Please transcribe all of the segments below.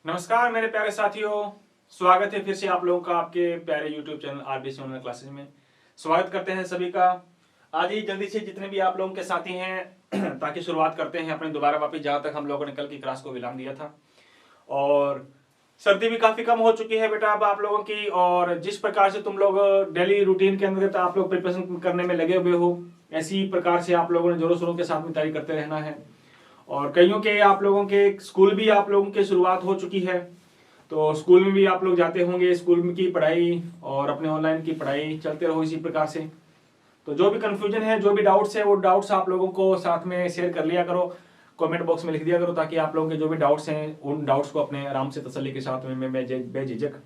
नमस्कार मेरे प्यारे साथियों, स्वागत है फिर से आप लोगों का आपके प्यारे YouTube channel RBC online classes में। स्वागत करते हैं सभी का। आज ही जल्दी से जितने भी आप लोगों के साथी हैं ताकि शुरुआत करते हैं अपने दोबारा वापस जहां तक हम लोगों ने कल की क्लास को विराम दिया था। और सर्दी भी काफी कम हो चुकी है बेटा अब आप लोगों की, और जिस प्रकार से तुम लोग डेली रूटीन के अंदर आप लोग प्रिपरेशन करने में लगे हुए हो, ऐसी प्रकार से आप लोगों ने जोरों शोरों के साथ में तैयारी करते रहना है। और कईयों के आप लोगों के स्कूल भी आप लोगों की शुरुआत हो चुकी है, तो स्कूल में भी आप लोग जाते होंगे। स्कूल में की पढ़ाई और अपने ऑनलाइन की पढ़ाई चलते रहो इसी प्रकार से। तो जो भी कंफ्यूजन है, जो भी डाउट्स है, वो डाउट्स आप लोगों को साथ में शेयर कर लिया करो, कमेंट बॉक्स में लिख दिया करो, ताकि आप लोगों के जो भी डाउट्स हैं उन डाउट्स को अपने आराम से तसल्ली के साथ में बेझिझक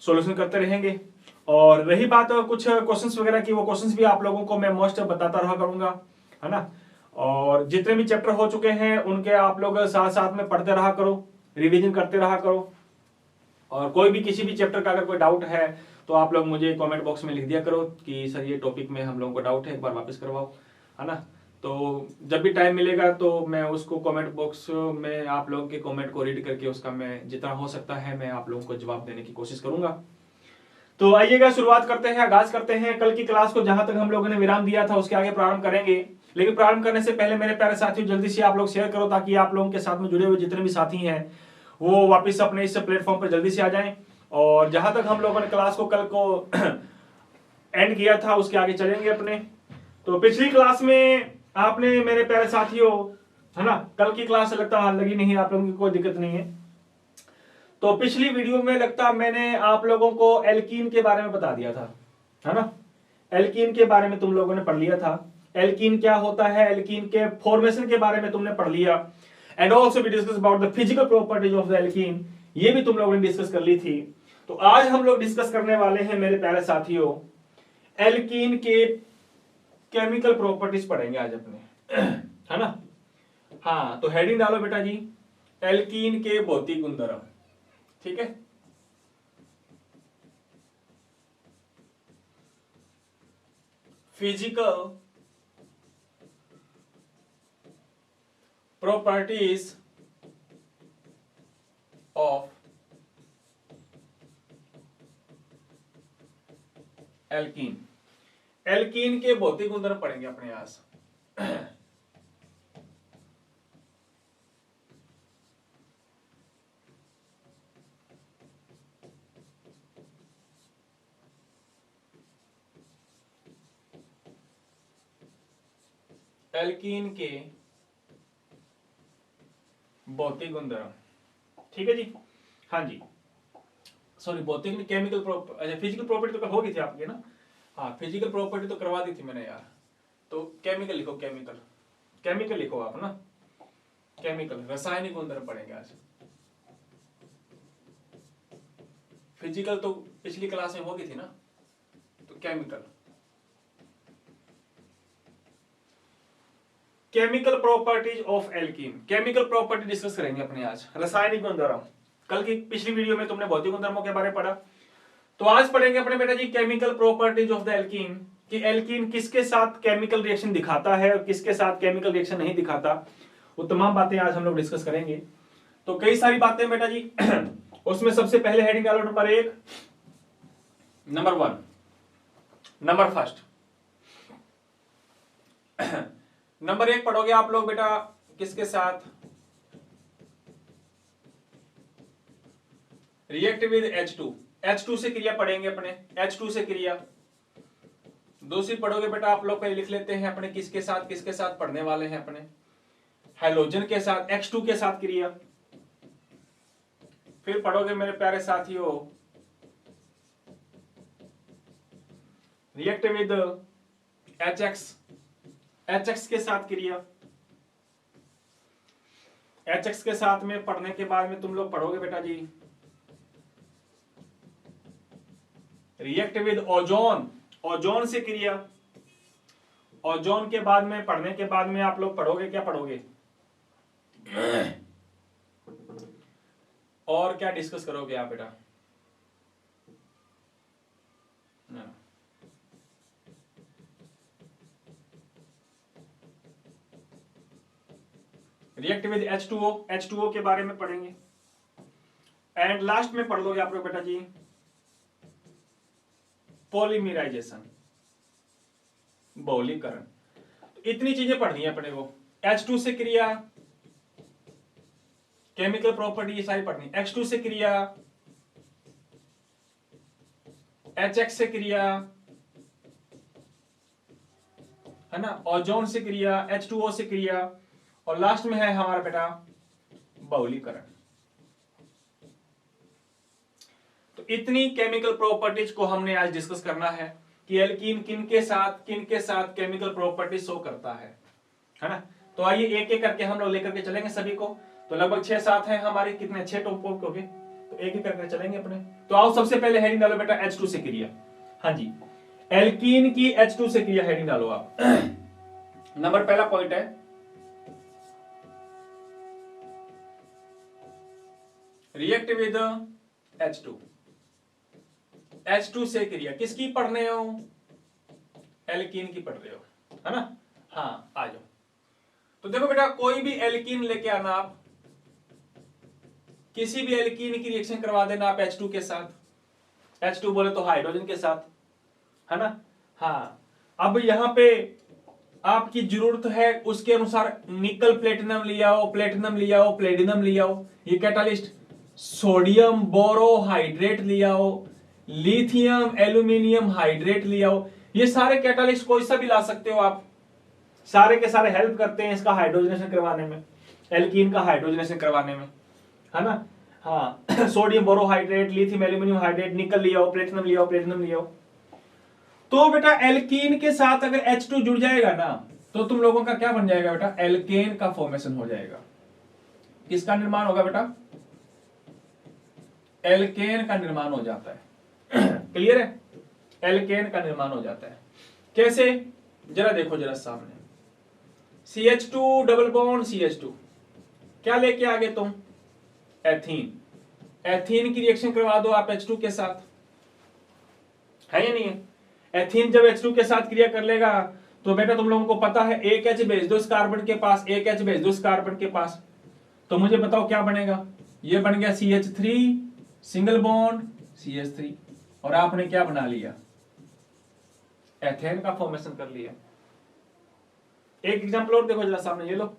सोल्यूशन करते रहेंगे। और रही बात कुछ क्वेश्चंस वगैरह की, वो क्वेश्चंस भी आप लोगों को मैं मोस्ट बताता रहा करूंगा, है ना। और जितने भी चैप्टर हो चुके हैं उनके आप लोग साथ साथ में पढ़ते रहा करो, रिवीजन करते रहा करो। और कोई भी किसी भी चैप्टर का अगर कोई डाउट है तो आप लोग मुझे कमेंट बॉक्स में लिख दिया करो कि सर ये टॉपिक में हम लोगों को डाउट है, एक बार वापस करवाओ, है ना। तो जब भी टाइम मिलेगा तो मैं उसको कमेंट बॉक्स में आप लोगों के कमेंट को रीड करके उसका मैं जितना हो सकता है मैं आप लोगों को जवाब देने की कोशिश करूंगा। तो आइएगा शुरुआत करते हैं, आगाज करते हैं कल की क्लास को। जहां तक हम लोगों ने विराम दिया था उसके आगे प्रारंभ करेंगे। लेकिन प्रारंभ करने से पहले मेरे प्यारे साथियों, जल्दी से आप लोग शेयर करो ताकि आप लोगों के साथ में जुड़े हुए जितने भी साथी हैं वो वापस अपने इस प्लेटफॉर्म पर जल्दी से आ जाएं। और जहां तक हम लोगों ने क्लास को कल को एंड किया था उसके आगे चलेंगे अपने। तो पिछली क्लास में आपने मेरे प्यारे साथियों, है ना, कल की क्लास लगता लगी नहीं, आप लोगों की कोई दिक्कत नहीं है। तो पिछली वीडियो में लगता मैंने आप लोगों को एल्कीन के बारे में बता दिया था, है ना। एल्कीन के बारे में तुम लोगों ने पढ़ लिया था। एल्कीन क्या होता है, एल्कीन के फॉर्मेशन के बारे में तुमने पढ़ लिया। And also we discuss about the physical properties of the alkene, ये भी तुम लोगों ने डिस्कस कर ली थी। तो आज हम लोग डिस्कस करने वाले हैं मेरे प्यारे साथियों, एल्कीन के केमिकल प्रॉपर्टीज पढ़ेंगे आज अपने, है ना। हाँ, तो हेडिंग डालो बेटा जी, एल्कीन के भौतिक गुणधर्म। ठीक है, physical properties of alkene. Alkene के भौतिक गुणधर्म पढ़ेंगे अपने आज। एल्कीन के भौतिक गुणधर्म, ठीक है जी। हाँ जी, सॉरी, भौतिक केमिकल अच्छा फिजिकल प्रॉपर्टी तो हो गई थी आपकी ना। हाँ, फिजिकल प्रॉपर्टी तो करवा दी थी मैंने यार। तो केमिकल लिखो, केमिकल, केमिकल लिखो आप ना, केमिकल रासायनिक गुणधर्म पढ़ेंगे आज। फिजिकल तो पिछली क्लास में हो गई थी ना, तो chemical, chemical properties of alkene, chemical property discuss करेंगे अपने आज। रासायनिक गुणधर्म, कल की पिछली वीडियो में तुमने भौतिक गुणधर्मों के बारे में पढ़ा, तो आज पढ़ेंगे अपने बेटा जी chemical properties of the alkene, कि एल्कीन किसके साथ केमिकल रिएक्शन दिखाता है और किसके साथ केमिकल रिएक्शन नहीं दिखाता। वो तमाम बातें आज हम लोग डिस्कस करेंगे। तो कई सारी बातें बेटा जी उसमें सबसे पहले हेडिंग डालो number 1, number 1, number first. Number 1 पढ़ोगे आप लोग बेटा, किसके साथ रिएक्ट विद H2, H2 से क्रिया पढ़ेंगे अपने, H2 से क्रिया। दूसरी पढ़ोगे बेटा आप लोग, पहले लिख लेते हैं अपने किसके साथ पढ़ने वाले हैं अपने, हाइड्रोजन के साथ H2 के साथ क्रिया। फिर पढ़ोगे मेरे प्यारे साथियों रिएक्ट विद HX, HX के साथ क्रिया। HX के साथ में पढ़ने के बाद में तुम लोग पढ़ोगे बेटा जी रिएक्ट विद ओजोन, ओजोन से क्रिया। ओजोन के बाद में पढ़ने के बाद में आप लोग पढ़ोगे, क्या पढ़ोगे और क्या डिस्कस करोगे आप बेटा, रिएक्ट विद H2O, H2O के बारे में पढ़ेंगे। एंड लास्ट में पढ़ लोगे आप लोग बेटा जी पॉलीमराइजेशन, बहुलीकरण। तो इतनी चीजें पढ़नी है अपने को। H2 से क्रिया, केमिकल प्रॉपर्टी ये सारी पढ़नी। H2 से क्रिया, HX से क्रिया, है ना, ओजोन से क्रिया, H2O से क्रिया, और लास्ट में है हमारा बेटा बहुलीकरण। तो इतनी केमिकल प्रॉपर्टीज को हमने आज डिस्कस करना है कि एल्कीन किन के साथ केमिकल प्रॉपर्टी शो करता है ना। तो आइए एक एक करके हम लोग लेकर के चलेंगे सभी को। तो लगभग 6-7 है हमारे, कितने 6 टॉपिक हो गए, तो एक एक करके चलेंगे अपने। तो आओ सबसे पहले हेडिंग डालो बेटा H2 से क्रिया। हाँ जी, एल्कीन की H2 से क्रिया हेडिंग डालो आप। नंबर पहला पॉइंट है रिएक्ट विद H2। H2 से क्रिया किसकी पढ़ रहे हो? एल्कीन की पढ़ रहे हो, है ना। हाँ आ जाओ। तो देखो बेटा कोई भी एल्कीन लेके आना आप, किसी भी एल्कीन की रिएक्शन करवा देना आप H2 के साथ। H2 बोले तो हाइड्रोजन के साथ, है ना। हाँ अब यहां पे आपकी जरूरत है उसके अनुसार निकल प्लेटिनम लिया हो, प्लेटिनम लिया हो, प्लेटिनम लिया हो, ये कैटालिस्ट, सोडियम बोरोहाइड्रेट लिया हो, लिथियम एल्यूमिनियम हाइड्रेट लिया हो, ये सारे कैटालिस्ट कोई सा भी ला सकते हो आप। सारे के सारे हेल्प करते हैं इसका हाइड्रोजनेशन करवाने में, एल्कीन का हाइड्रोजनेशन करवाने में, है ना। हाँ sodium borohydrate, lithium aluminium hydrate, निकल लिया हो, प्लेटिनम लिया हो, प्लेटिनम लिया हो। तो बेटा एल्कीन के साथ अगर H2 जुड़ जाएगा ना तो तुम लोगों का क्या बन जाएगा बेटा? एल्केन का फॉर्मेशन हो जाएगा। किसका निर्माण होगा बेटा? एल्केन का निर्माण हो जाता है। क्लियर है? एल्केन का निर्माण हो जाता है। कैसे? जरा देखो जरा सामने, CH2 डबल बॉन्ड CH2, क्या लेके आगे तुम? एथीन। एथीन की रिएक्शन करवा दो आप H2 के साथ, है या नहीं है? एथीन जब H2 के साथ क्रिया कर लेगा तो बेटा तुम लोगों को पता है एक H भेज दो इस कार्बन के पास, एक H भेज दो इस कार्बन के पास, तो मुझे बताओ क्या बनेगा? ये बन गया CH3 सिंगल बॉन्ड CH3, और आपने क्या बना लिया? एथेन का फॉर्मेशन कर लिया। एक एग्जांपल और देखो जरा सामने, ये लो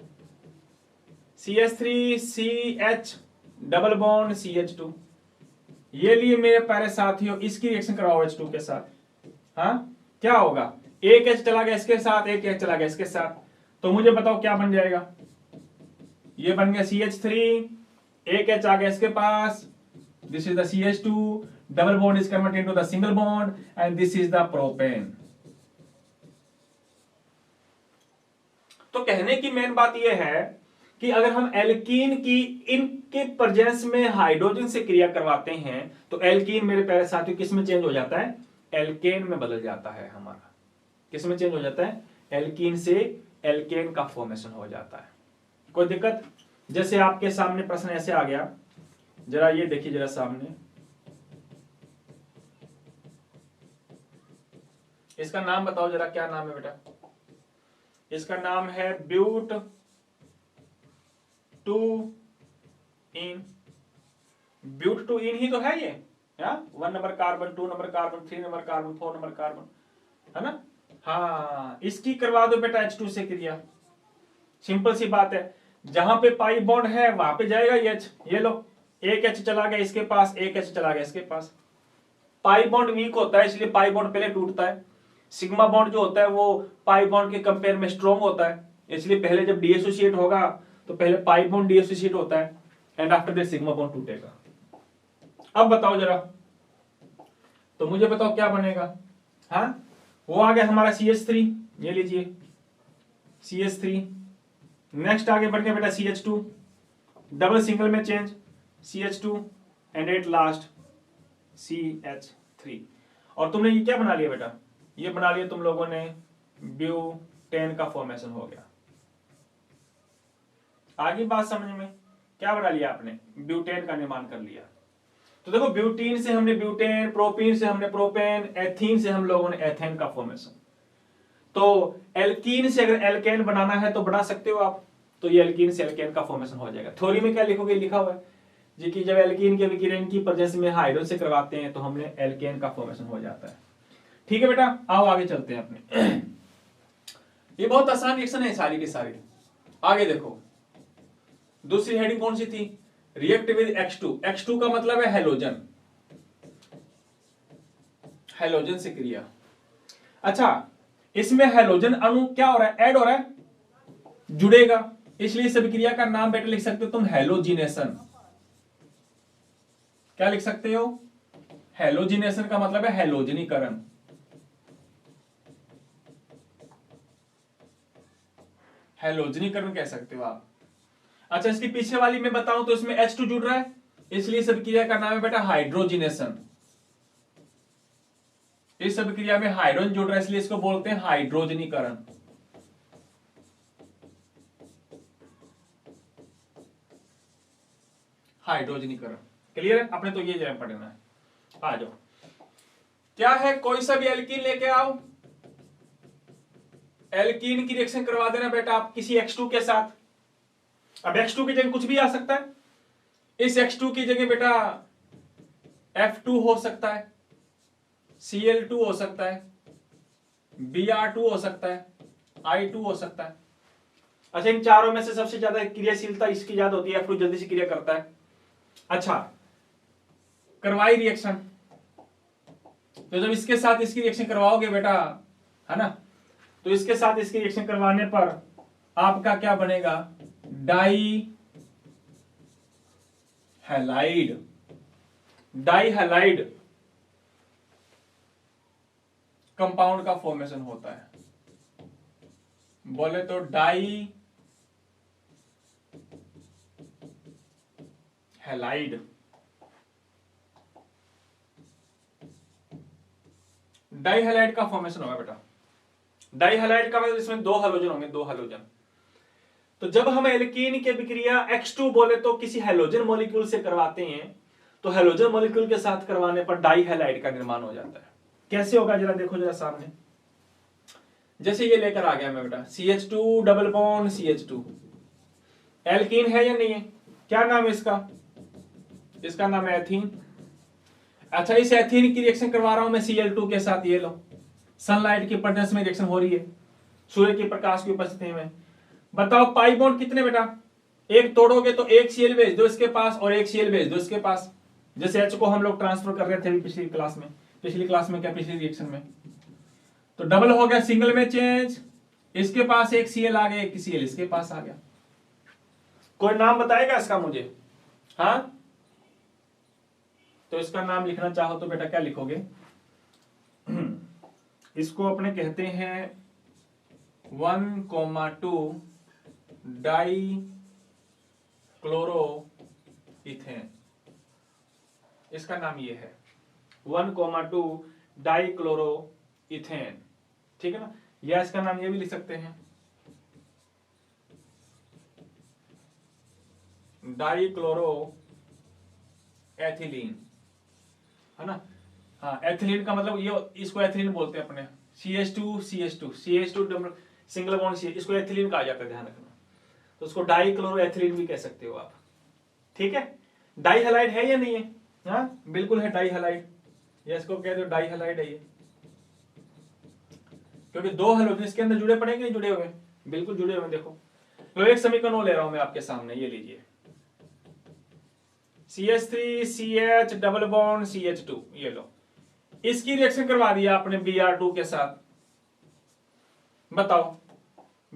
CH3CH डबल बॉन्ड CH2, ये लिए मेरे प्यारे साथियों, इसकी रिएक्शन कराओ H2 के साथ। हाँ क्या होगा? एक H चला गया इसके साथ, एक H चला गया इसके साथ, तो मुझे बताओ क्या बन जाएगा? ये बन गया CH3, एक H आ गया इसके पास, this is the CH2, double bond is converted into the single bond and this is the propane. तो कहने की मेन बात यह है कि अगर हम एल्कीन की इनके प्रेजेंस में हाइड्रोजन से क्रिया करवाते हैं तो एल्कीन मेरे प्यारे साथियों किस में चेंज हो जाता है? एल्केन में बदल जाता है हमारा। किस में चेंज हो जाता है? एल्कीन से एल्केन का फॉर्मेशन हो जाता है। कोई दिक्कत? जैसे आपके सामने प्रश्न ऐसे आ गया, जरा ये देखिए जरा सामने, इसका नाम बताओ जरा, क्या नाम है बेटा? इसका नाम है but two in. But two इन ही तो है ये, 1 number carbon, 2 number carbon, 3 number carbon, 4 number carbon, है ना। हाँ इसकी करवा दो बेटा H2 से क्रिया। सिंपल सी बात है, जहां पे पाई बॉन्ड है वहां पे जाएगा ये H। ये लो एक H चला गया इसके पास, एक H चला गया इसके पास। पाई बॉन्ड वीक होता है इसलिए पाई बॉन्ड पहले टूटता है। सिग्मा बॉन्ड जो होता है वो पाई बॉन्ड के कंपेयर में स्ट्रॉन्ग होता है, इसलिए पहले जब डीएसोसिएट होगा तो पहले पाई बॉन्ड डीएसोसिएट होता है and after that sigma bond टूटेगा। अब बताओ जरा, तो मुझे बताओ क्या बनेगा? हाँ वो आ गया हमारा CH3, ये लीजिए CH3। नेक्स्ट आगे बढ़ गया बेटा CH2, डबल सिंगल में change CH2 and at last CH3। और तुमने ये क्या बना लिया बेटा? ये बना लिया तुम लोगों ने ब्यूटेन का फॉर्मेशन हो गया। आगे बात समझ में? क्या बना लिया आपने? ब्यूटेन का निर्माण कर लिया। तो देखो ब्यूटीन से हमने ब्यूटेन, प्रोपीन से हमने प्रोपेन, एथीन से हम लोगों ने एथेन का फॉर्मेशन। तो एल्कीन से अगर एल्केन बनाना है तो बना सकते हो आप, तो ये एल्कीन से एल्केन का फॉर्मेशन हो जाएगा। थ्योरी में क्या लिखोगे? लिखा हुआ है जी कि जब एल्कीन के विकिरण की प्रेजेंस में हाइड्रोजन से करवाते हैं तो हमने एल्केन का फॉर्मेशन हो जाता है। ठीक है बेटा, आओ आगे चलते हैं अपने। ये बहुत आसान रिएक्शन है सारी की सारी। आगे देखो, दूसरी हेडिंग कौन सी थी? React with X2। X2 का मतलब है हेलोजन, हेलोजन से क्रिया। अच्छा, इसमें हेलोजन अणु क्या हो रहा है? ऐड हो रहा है, जुड़ेगा, इसलिए इस अभिक्रिया का नाम बेटा लिख सकते हो तुम हेलोजिनेशन। क्या लिख सकते हो? हेलोजिनेशन का मतलब है हेलोजनीकरण। हेलोजनीकरण कह सकते हो आप। अच्छा, इसकी पीछे वाली में बताऊं तो इसमें H2 जुड़ रहा है, इसलिए इस अभिक्रिया का नाम है बेटा हाइड्रोजिनेशन। इस अभिक्रिया में हाइड्रोजन जुड़ रहा है, इसलिए इसको बोलते हैं हाइड्रोजनीकरण। हाइड्रोजनीकरण क्लियर है? अपने तो ये जरा पढ़ना है। आ जाओ, क्या है? कोई सा भी एल्कीन लेके आओ, एल्कीन की रिएक्शन करवा देना बेटा आप किसी X2 के साथ। अब X2 की जगह कुछ भी आ सकता है। इस X2 की जगह बेटा F2 हो सकता है, Cl2 हो सकता है, Br2 हो सकता है, I2 हो सकता है। अच्छा, इन चारों में से सबसे ज्यादा क्रियाशीलता इसकी ज्यादा होती है, F2 जल्दी से क्रिया करता है। अच्छा, करवाई रिएक्शन, तो जब इसके साथ इसकी रिएक्शन करवाओगे बेटा, है ना, तो इसके साथ इसकी रिएक्शन करवाने पर आपका क्या बनेगा? Dihalide. Dihalide compound का फॉर्मेशन होता है। बोले तो डाई हैलाइड। डाई हैलाइड का फॉर्मेशन होगा बेटा। डाई हैलाइड का मतलब इसमें दो हैलोजन होंगे, दो हैलोजन। तो जब हम एल्कीन की अभिक्रिया X2 बोले तो किसी हैलोजन मॉलिक्यूल से करवाते हैं, तो हैलोजन मॉलिक्यूल के साथ करवाने पर डाई हैलाइड का निर्माण हो जाता है। कैसे होगा जरा देखो जरा सामने। जैसे ये लेकर आ गया मैं बेटा CH2 double bond CH2, alkene है या नहीं है? क्या नाम है इसका? इसका नाम है एथीन। अच्छा, इस एथीन की रिएक्शन करवा रहा हूं मैं Cl2 के साथ। ये लो, सनलाइट की प्रेजेंस में रिएक्शन हो रही है, सूर्य के प्रकाश की उपस्थिति में। बताओ पाई बॉन्ड कितने बेटा? एक तोड़ोगे तो एक Cl भेज दो इसके पास और एक Cl भेज दो इसके पास। जैसे H को हम लोग ट्रांसफर कर रहे थे पिछली क्लास में, क्या पिछली रिएक्शन में। तो डबल हो गया, सिंगल में चेंज, इसके पास एक Cl आ गया, एक Cl इसके पास आ गया। कोई नाम बताएगा इसका मुझे? हाँ, तो इसका नाम लिखना चाहो तो बेटा क्या लिखोगे? इसको अपने कहते हैं 1,2 डाई क्लोरो इथेन। इसका नाम ये है 1,2 डाई क्लोरो इथेन। ठीक है ना? या इसका नाम ये भी लिख सकते हैं डाई क्लोरो एथिलीन, है ना? हाँ, एथिलीन का मतलब ये, इसको एथिलीन बोलते हैं अपने। CH2 double single bond CH, इसको एथिलीन कहा जाता है, ध्यान रखना। तो उसको डाई क्लोरो एथिलीन भी कह सकते हो आप। ठीक है? डाई हैलाइड है या नहीं है? हाँ, बिल्कुल है डाई हैलाइड। या इसको कहते हो डाई हैलाइड है ये, क्योंकि दो हैलोजन इसके अंदर जुड़े पड़ेंगे, नहीं जुड़े हुए? बिल्कुल जुड़े हुए। देखो, तो एक समीकरण और ले रहा हूं मैं आपके सामने, ये लीजिए CH3 CH double bond CH2, ये लो, इसकी रिएक्शन करवा दिया आपने Br2 के साथ। बताओ,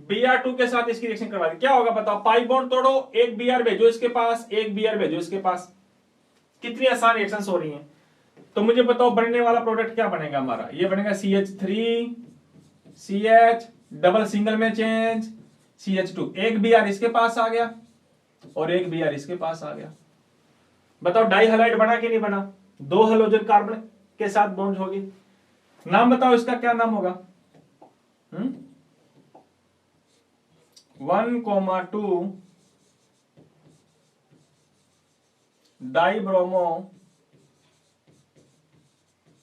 Br2 के साथ इसकी रिएक्शन करवा दी, क्या होगा बताओ? पाई बॉन्ड तोड़ो, एक Br भेजो इसके पास, एक Br भेजो इसके पास। कितनी आसान रिएक्शंस हो रही हैं। तो मुझे बताओ बनने वाला प्रोडक्ट क्या बनेगा हमारा? ये बनेगा CH3 CH डबल सिंगल में चेंज CH2, एक Br इसके पास आ गया और एक Br इसके पास आ गया। बताओ डाई हैलाइड बना कि नहीं बना? दो हैलोजन कार्बन के साथ बॉन्ड होगी। नाम बताओ इसका क्या नाम होगा? 1,2 डाई ब्रोमो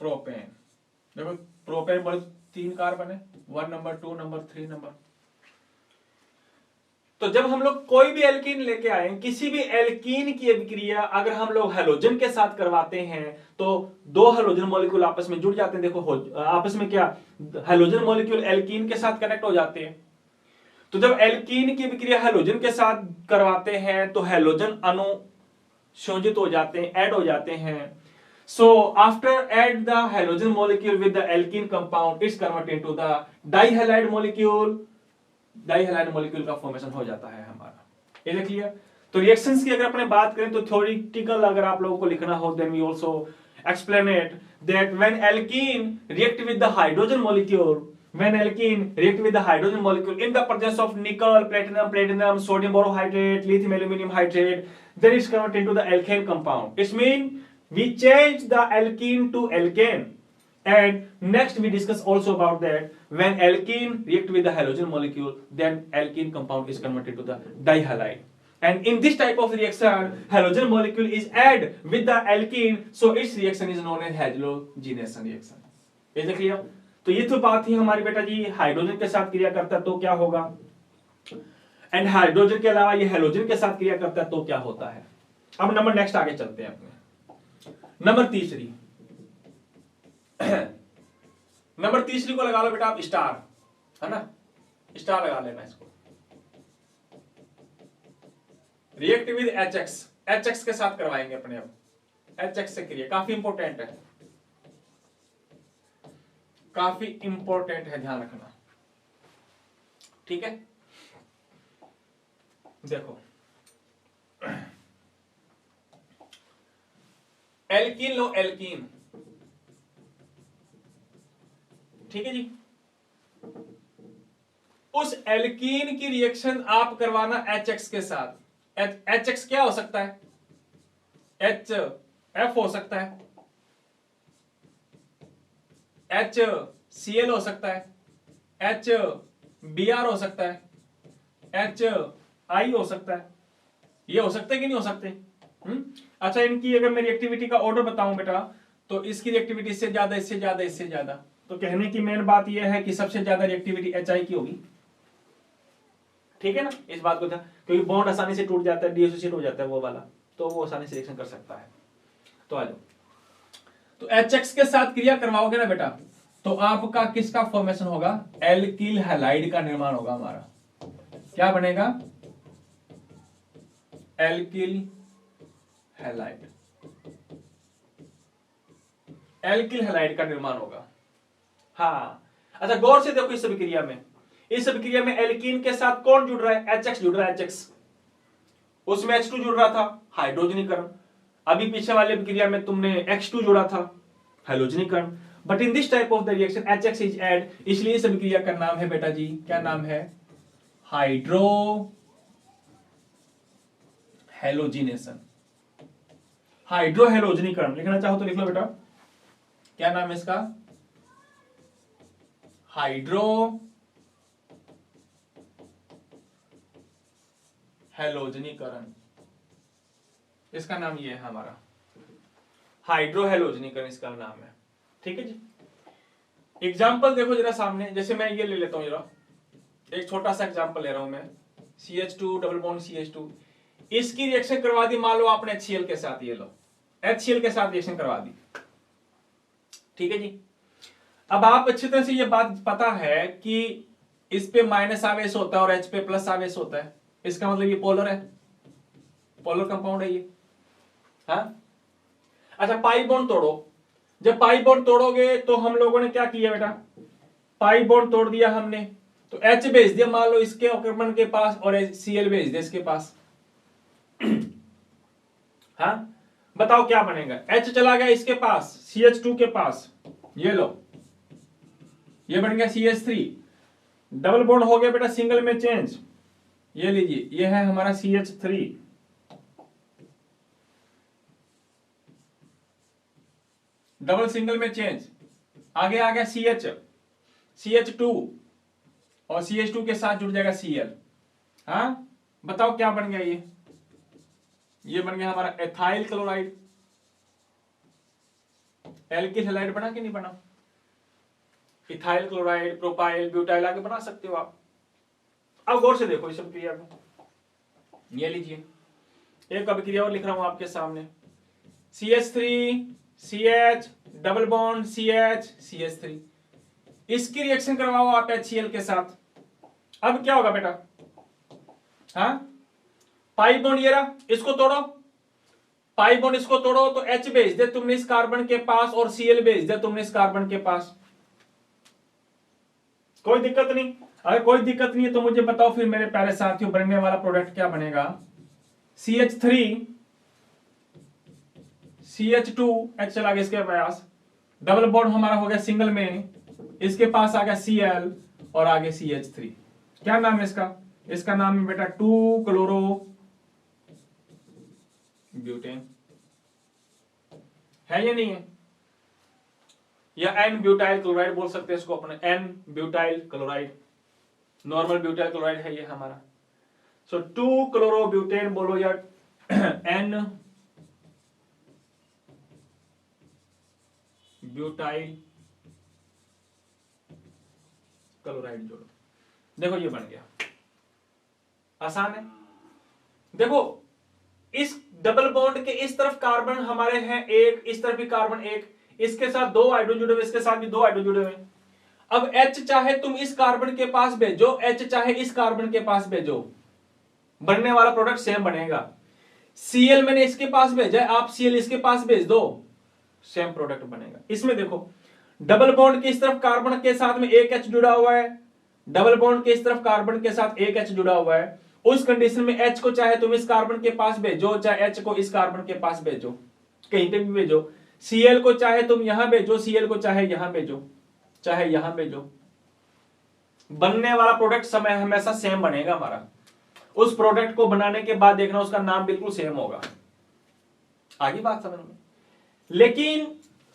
प्रोपेन। देखो प्रोपेन बोले 3 कार्बन है, 1 नंबर, 2 नंबर, 3 नंबर। तो जब हम लोग कोई भी एल्कीन लेके आए, किसी भी एल्कीन की अभिक्रिया अगर हम लोग हैलोजन के साथ करवाते हैं तो दो हैलोजन मॉलिक्यूल आपस में जुड़ जाते हैं। देखो आपस में क्या, हैलोजन मॉलिक्यूल एल्कीन के साथ कनेक्ट हो जाते हैं। तो जब एल्कीन की अभिक्रिया हैलोजन के साथ करवाते हैं तो हैलोजन अणु संयोजित हो जाते हैं, ऐड हो जाते हैं। So after add the halogen molecule with the alkene compound, it's converted into the dihalide molecule। Dihalide molecule का फॉर्मेशन हो जाता है हमारा। ये देख लिया। तो रिएक्शंस की अगर अपने बात करें तो थ्योरेटिकल अगर आप लोगों को लिखना हो, then we also explain it that when alkene react with the hydrogen molecule, when alkene react with the hydrogen molecule in the presence of nickel, platinum, sodium borohydrate, lithium aluminum hydrate, then it's converted into the alkane compound. It means we change the alkene to alkane. And next we discuss also about that when alkene react with the halogen molecule, then alkene compound is converted to the dihalide. And in this type of reaction, halogen molecule is added with the alkene, so its reaction is known as halogenation reaction. is it clear? तो ये तो बात ही हमारी बेटा जी hydrogen के साथ क्रिया करता है तो क्या होगा, एंड हाइड्रोजन के अलावा ये हेलोजन के साथ क्रिया करता है तो क्या होता है। अब नंबर नेक्स्ट आगे चलते हैं अपने नंबर तीसरी। नंबर तीसरी को लगा लो बेटा आप स्टार, है ना, स्टार लगा लेना इसको। रिएक्ट विद HX, HX के साथ करवाएंगे अपने, अब HX से क्रिया काफी इंपॉर्टेंट है, काफी इंपॉर्टेंट है, ध्यान रखना, ठीक है। देखो एल्कीन लो, एल्कीन, ठीक है जी। उस एल्कीन की रिएक्शन आप करवाना HX के साथ। HX क्या हो सकता है, HF हो सकता है, HCl हो सकता है, HBr हो सकता है, HI हो सकता है। ये हो सकते कि नहीं हो सकते? अच्छा, इनकी अगर मैं रिएक्टिविटी का ऑर्डर बताऊं बेटा, तो इसकी रिएक्टिविटी इससे ज्यादा, इससे ज्यादा, इससे ज्यादा। तो कहने की मेन बात यह है कि सबसे ज्यादा रिएक्टिविटी HI की होगी, ठीक है ना। इस बात को ध्यान, क्योंकि बॉन्ड आसानी से टूट जाता है, डिसोसिएट हो जाता है वो वाला, तो वो आसानी से रिएक्शन कर सकता है। तो आ जाओ, तो HX के साथ क्रिया करवाओगे ना बेटा, तो आपका किसका फॉर्मेशन होगा, एल्किल हैलाइड का निर्माण होगा हमारा। क्या बनेगा, एल्किल हैलाइड, एल्किल हैलाइड का निर्माण होगा। हाँ, अच्छा गौर से देखो, इस अभिक्रिया में, इस अभिक्रिया में एल्कीन के साथ कौन जुड़ रहा है, HX जुड़ रहा है, HX। उसमें H2 जुड़ रहा था, हाइड्रोजनीकरण। अभी पीछे वाले अभिक्रिया में तुमने X2 जोड़ा था, हैलोजनीकरण। But in this type of the reaction HX is add, इसलिए इस अभिक्रिया का नाम है बेटा जी, क्या नाम है, हाइड्रो हैलोजिनेशन, हाइड्रो हैलोजनीकरण। लिखना चाहो तो लिख लो बेटा, क्या नाम है इसका, हाइड्रो हैलोजनीकरण। इसका नाम ये है हमारा, हाइड्रो हैलोजनीकरण इसका नाम है, ठीक है जी। एग्जाम्पल देखो जरा सामने, जैसे मैं ये ले लेता हूं जरा, एक छोटा सा एग्जाम्पल ले रहा हूं मैं, CH2 डबल बॉन्ड CH2, इसकी रिएक्शन करवा दी, मान लो आपने HCl के साथ, ये लो HCl के साथ रिएक्शन करवा दी, ठीक है जी। अब आप अच्छी तरह से ये बात पता है कि इस पे माइनस आवेश होता है और H पे प्लस आवेश होता है, इसका मतलब ये पोलर है, पोलर कंपाउंड है ये, हाँ। अच्छा, पाई बॉन्ड तोड़ो, जब पाई बॉन्ड तोड़ोगे तो हम लोगों ने क्या किया बेटा, पाई बॉन्ड तोड़ दिया हमने, तो H भेज दिया मान लो इसके ऑक्यूपेंट के पास और Cl भेज दिया इसके पास, हाँ। बताओ क्या बनेगा, H चला गया इसके पास, CH2 के पास, ये लो, ये बन गया CH3, डबल बॉन्ड हो गया बेटा सिंगल में चेंज, ये लीजिए, ये है हमारा CH3, डबल सिंगल में चेंज, आगे आ गया CH2 और CH2 के साथ जुड़ जाएगा Cl, हाँ। बताओ क्या बन गया ये बन गया हमारा एथाइल क्लोराइड, एल्किल हैलाइड बना कि नहीं बना, इथाइल क्लोराइड, प्रोपाइल, ब्यूटाइल आगे बना सकते हो आप। अब गौर से देखो इस सब क्रिया को, ये लीजिए, एक अभिक्रिया और लिख रहा हूं आपके सामने, CH3 CH double bond CH CH3, इसकी रिएक्शन करवाओ आप HCl के साथ। अब क्या होगा बेटा, हाँ पाई बॉन्ड ये रहा, इसको तोड़ो, पाई बॉन्ड इसको तोड़ो तो H भेज दे तुमने इस कार्बन के पास और Cl भेज दे तुमने इस कार्बन के पास। कोई दिक्कत नहीं? अगर कोई दिक्कत नहीं है तो मुझे बताओ फिर मेरे प्यारे साथियों, बनने वाला प्रोडक्ट क्या बनेगा? CH3 CH2 H चला गया इसके पास, डबल बॉन्ड हमारा हो गया सिंगल में, इसके पास आ गया Cl और आगे CH3। क्या नाम है इसका? इसका नाम है बेटा 2 क्लोरो ब्यूटेन। है या नहीं है? या एन ब्यूटाइल क्लोराइड बोल सकते हैं इसको अपने, n butyl chloride, normal butyl chloride है ये हमारा। सो 2 क्लोरो ब्यूटेन बोलो या एन ब्यूटाइल क्लोराइड जोड़ो। देखो ये बन गया, आसान है। देखो इस डबल बॉन्ड के इस तरफ कार्बन हमारे हैं एक, इस तरफ भी कार्बन एक, इसके साथ 2 हाइड्रोजन जुड़े हुए, इसके साथ भी 2 हाइड्रोजन जुड़े हुए। अब H चाहे तुम इस कार्बन के पास भेजो, H चाहे इस कार्बन के पास भेजो, बनने वाला प्रोडक्ट सेम बनेगा। Cl मैंने इसके पास भेजा है, आप Cl इसके पास भेज दो, सेम प्रोडक्ट बनेगा। इसमें देखो डबल बॉन्ड के इस तरफ कार्बन के साथ में एक H जुड़ा हुआ है, डबल बॉन्ड के इस तरफ कार्बन के साथ एक H जुड़ा हुआ है। उस कंडीशन में H को चाहे तुम इस कार्बन के पास भेजो, चाहे H को इस कार्बन के पास भेजो, कहीं पे भी भेजो। Cl को चाहे तुम यहां भेजो, Cl को चाहे यहां भेजो, चाहे यहां भेजो, बनने वाला प्रोडक्ट समय हमेशा सेम बनेगा हमारा। उस प्रोडक्ट को बनाने के बाद देखना उसका नाम बिल्कुल सेम होगा। आगे बात समझ में? लेकिन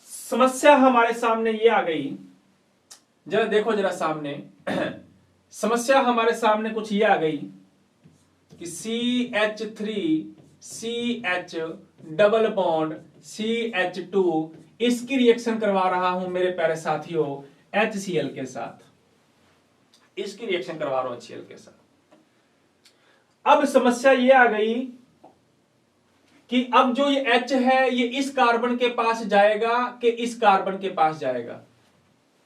समस्या हमारे सामने ये आ गई, जरा देखो जरा सामने समस्या हमारे सामने कुछ ये आ गई कि CH3 CH double bond CH2, इसकी रिएक्शन करवा रहा हूं मेरे प्यारे साथियों HCl के साथ, इसकी रिएक्शन करवा रहा हूं HCl के साथ। अब समस्या ये आ गई कि अब जो ये H है ये इस कार्बन के पास जाएगा कि इस कार्बन के पास जाएगा,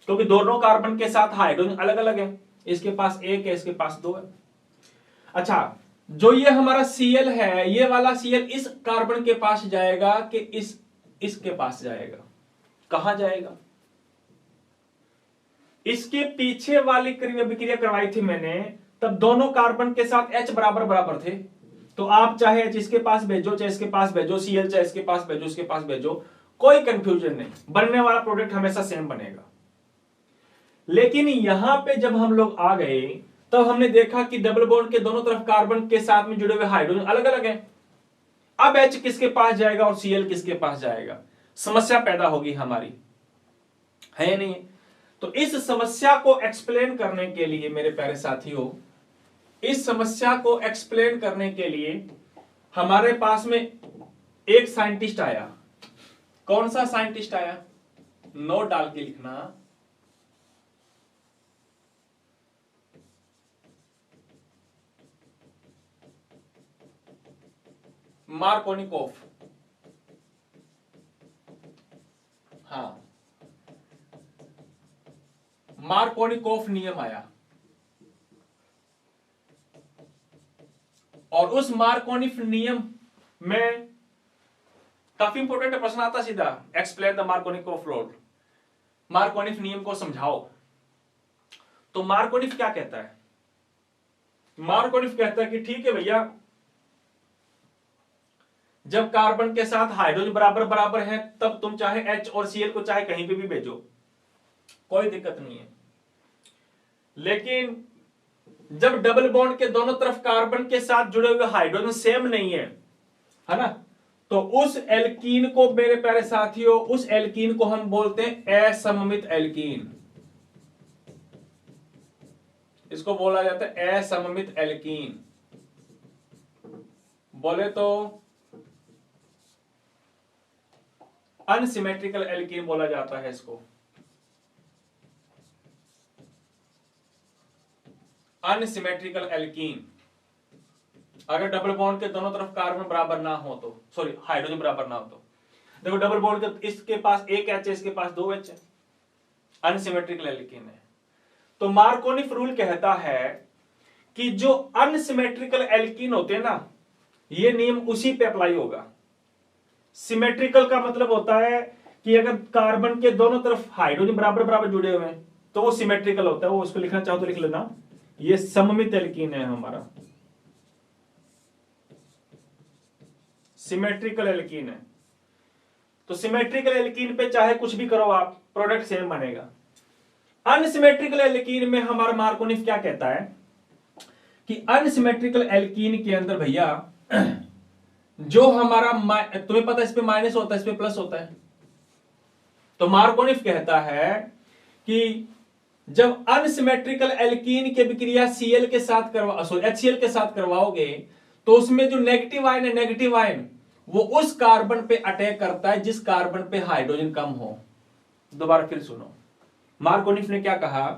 क्योंकि दोनों कार्बन के साथ हाइड्रोजन अलग अलग है, इसके पास एक है, इसके पास 2 है। अच्छा, जो ये हमारा Cl है, ये वाला Cl इस कार्बन के पास जाएगा कि इसके पास जाएगा? कहां जाएगा? इसके पीछे वाली अभिक्रिया करवाई थी मैंने, तब दोनों कार्बन के साथ H बराबर बराबर थे, तो आप चाहे H इसके पास भेजो, चाहे इसके पास भेजो, Cl चाहे इसके पास भेजो, इसके पास भेजो, कोई कंफ्यूजन नहीं, बनने वाला प्रोडक्ट हमेशा सेम बनेगा। लेकिन यहां पे जब हम लोग आ गए तब हमने देखा कि डबल बॉन्ड के दोनों तरफ कार्बन के साथ में जुड़े हुए हाइड्रोजन अलग अलग हैं। अब H किसके पास जाएगा और Cl किसके पास जाएगा? समस्या पैदा होगी हमारी, है या नहीं? तो इस समस्या को एक्सप्लेन करने के लिए मेरे प्यारे साथियों, इस समस्या को एक्सप्लेन करने के लिए हमारे पास में एक साइंटिस्ट आया। कौन सा साइंटिस्ट आया? नोट डाल के लिखना, मार्कोनिकोफ। हाँ, मार्कोनिकोफ नियम आया, और उस मार्कोनिफ नियम में काफी इंपोर्टेंट प्रश्न आता सीधा, explain the Markovnikov law, Markovnikov नियम को समझाओ। तो मार्कोनिफ क्या कहता है? मार्कोनिफ कहता है कि ठीक है भैया, जब कार्बन के साथ हाइड्रोजन बराबर बराबर है तब तुम चाहे H और Cl को चाहे कहीं पे भी भेजो, कोई दिक्कत नहीं है। लेकिन जब डबल बॉन्ड के दोनों तरफ कार्बन के साथ जुड़े हुए हाइड्रोजन सेम नहीं है ना, तो उस एल्कीन को मेरे प्यारे साथियों, उस एल्कीन को हम बोलते हैं असममित एल्कीन। इसको बोला जाता है असममित एल्कीन, बोले तो अनसिमेट्रिकल एल्कीन बोला जाता है इसको, अनसिमेट्रिकल एल्कीन। अगर डबल बॉन्ड के दोनों तरफ कार्बन बराबर ना हो तो, सॉरी हाइड्रोजन बराबर ना हो तो, देखो डबल बॉन्ड के इसके पास एक एच है, इसके पास दो एच है, अनसिमेट्रिकल एल्कीन है। तो मार्कोनिफ रूल कहता है कि जो अनसिमेट्रिकल एल्कीन होते हैं ना, ये नियम उसी पे अप्लाई होगा। सिमेट्रिकल का मतलब होता है कि अगर कार्बन के दोनों तरफ हाइड्रोजन बराबर बराबर जुड़े हुए हैं तो वो सिमेट्रिकल होता है। वो उसको लिखना चाहो तो लिख लेना, ये सममित एल्कीन है हमारा, सिमेट्रिकल एल्कीन है। तो सिमेट्रिकल एल्कीन पे चाहे कुछ भी करो आप, प्रोडक्ट सेम बनेगा। अनसिमेट्रिकल एल्कीन में हमारा मार्कोनिफ क्या कहता है कि अनसिमेट्रिकल एल्कीन के अंदर भैया जो हमारा तुम्हें पता है इस पे माइनस होता है, इस पे प्लस होता है। तो मार्कोनिफ कहता है कि जब अनसिमेट्रिकल एल्कीन की अभिक्रिया Cl के साथ HCl के साथ करवाओगे तो उसमें जो नेगेटिव आयन है, नेगेटिव आयन वो उस कार्बन पे अटैक करता है जिस कार्बन पे हाइड्रोजन कम हो। दोबारा फिर सुनो, मार्कोनिफ ने क्या कहा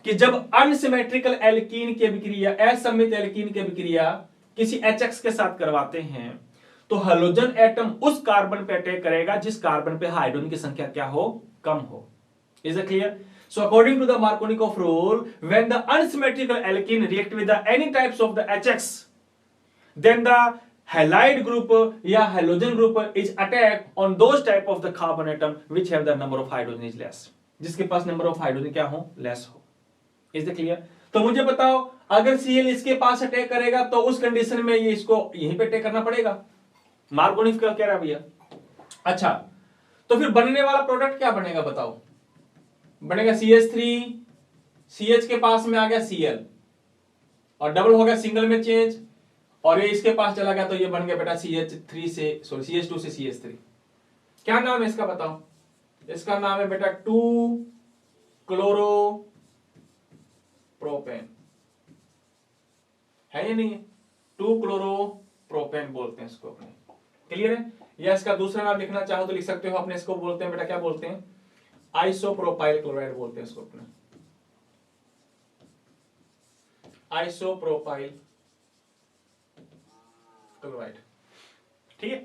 कि जब अनसिमेट्रिकल एल्कीन की अभिक्रिया, असममित एल्कीन की अभिक्रिया किसी HX के साथ करवाते हैं तो हैलोजन एटम उस कार्बन पे अटैक करेगा जिस कार्बन पे हाइड्रोजन की संख्या क्या हो, कम हो। Is it clear? So according to the Markovnikov rule, when the unsymmetrical alkene react with the any types of the HX, then the halide group या halogen group is attacked on those type of the carbon atom which have the number of hydrogen is less, जिसके पास number of hydrogen क्या हो, less हो। Is it clear? तो मुझे बताओ अगर Cl इसके पास अटैक करेगा तो उस कंडीशन में ये इसको यहीं पे अटैक करना पड़ेगा। मार्कोनिफ क्या कह रहा है भैया? अच्छा, तो फिर बनने वाला प्रोडक्ट क्या बनेगा बताओ? बनेगा CH3, CH के पास में आ गया Cl और डबल हो गया सिंगल में चेंज, और ये इसके पास चला गया तो ये बन गया बेटा CH2 से CH3। क्या नाम है इसका बताओ? इसका नाम है बेटा 2 क्लोरो प्रोपेन, है या नहीं है? 2 क्लोरो प्रोपेन बोलते हैं इसको अपने। क्लियर है? या इसका दूसरा नाम लिखना चाहो तो लिख सकते हो अपने, इसको बोलते हैं बेटा, क्या बोलते हैं? आइसोप्रोपाइल क्लोराइड बोलते हैं इसको अपने, आइसोप्रोपाइल क्लोराइड। ठीक है?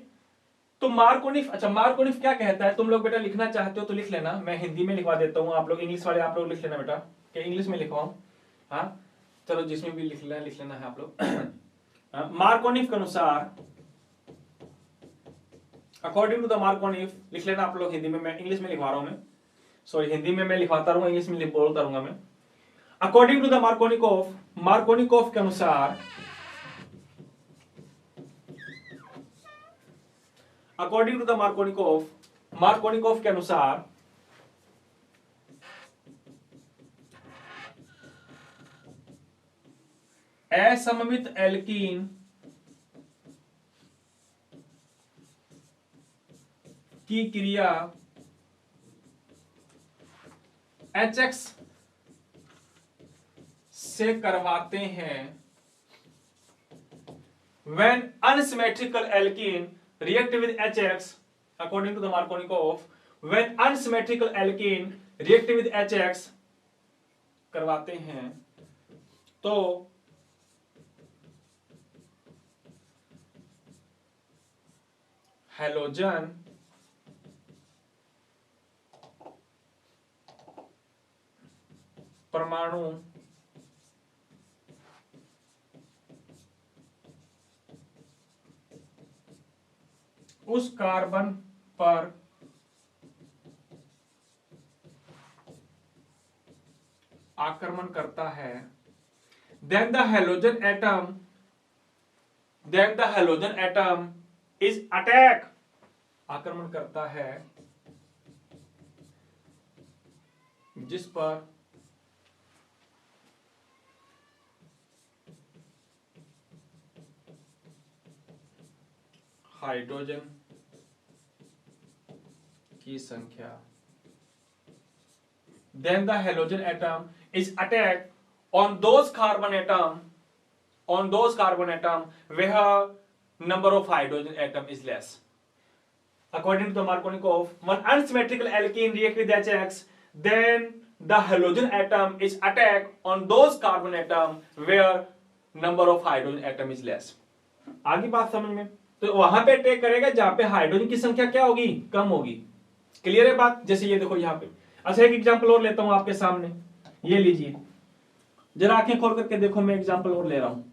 तो मार्कोनिफ, अच्छा मार्कोनिफ क्या कहता है? तुम लोग बेटा लिखना चाहते हो तो लिख लेना, मैं हिंदी में लिखवा देता हूं, आप लोग इंग्लिश वाले आप लोग लिख लेना बेटा, कि इंग्लिश में लिखवाऊं? हाँ चलो, जिसमें भी लिख लेना है आप लोग। मार्कोनिफ के अनुसार, अकॉर्डिंग टू द मार्कोनिफ लिख लेना आप लोग हिंदी में, मैं इंग्लिश में लिखवा रहा हूं, मैं सॉरी हिंदी में मैं लिखवाता रहूंगा, इंग्लिश में बोलता रहूंगा मैं। According to the Markovnikov, Markovnikov के अनुसार, according to the Markovnikov, Markovnikov के अनुसार असममित एल्कीन की क्रिया HX से करवाते हैं when unsymmetrical alkene react with HX, according to the Markovnikov, when unsymmetrical alkene react with HX करवाते हैं तो हैलोजन परमाणु उस कार्बन पर आक्रमण करता है, then the halogen atom is attack, आक्रमण करता है जिस पर हाइड्रोजन की संख्या, then the halogen atom is attacked on those carbon atom where number of hydrogen atom is less. According to the Markovnikov, when unsymmetrical alkene react with HX, then the halogen atom is attacked on those carbon atom where number of hydrogen atom is less. आगे बात समझ में? तो वहां पे attack करेगा जहां पे हाइड्रोजन की संख्या क्या होगी, कम होगी। क्लियर है बात? जैसे ये देखो यहां पे। अच्छा एक एग्जांपल और लेता हूं आपके सामने, ये लीजिए, जरा आंखें खोल करके देखो, मैं एग्जांपल और ले रहा हूं।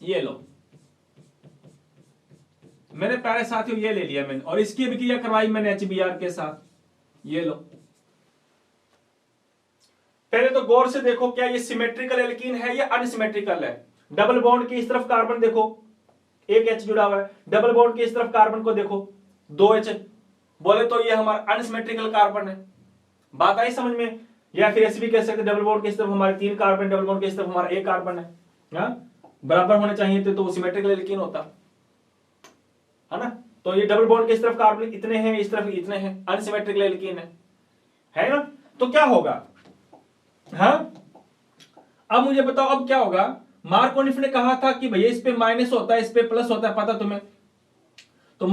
ये लो, मेरे प्यारे साथियों ये ले लिया मैंने, और इसकी अभिक्रिया करवाई मैंने HBr के साथ। ये लो, पहले तो गौर से देखो, क्या ये सिमेट्रिकल एल्कीन है या अनसिमेट्रिकल है? डबल बॉन्ड की इस तरफ कार्बन देखो, एक H जुड़ा हुआ है, डबल बॉन्ड की इस तरफ कार्बन को देखो, 2H, बोले तो ये हमारा अनसिमेट्रिकल कार्बन है। बात आई समझ में? या फिर ऐसे भी कह सकते डबल बॉन्ड की इस तरफ हमारे 3 कार्बन, डबल बॉन्ड की इस तरफ हमारा 1 कार्बन है, बराबर होने चाहिए थे, तो सिमेट्रिकल एल्कीन होता है ना। तो ये डबल बॉन्ड के इस तरफ कार्बन इतने हैं, इस तरफ इतने हैं, अनसिमेट्रिकल एल्कीन है ना। तो क्या होगा? हाँ, अब मुझे बताओ अब क्या होगा। मार्कोनिफ ने कहा था कि भैया इस पे माइनस होता है, इस पे प्लस होता है, पता तुम्हें? तो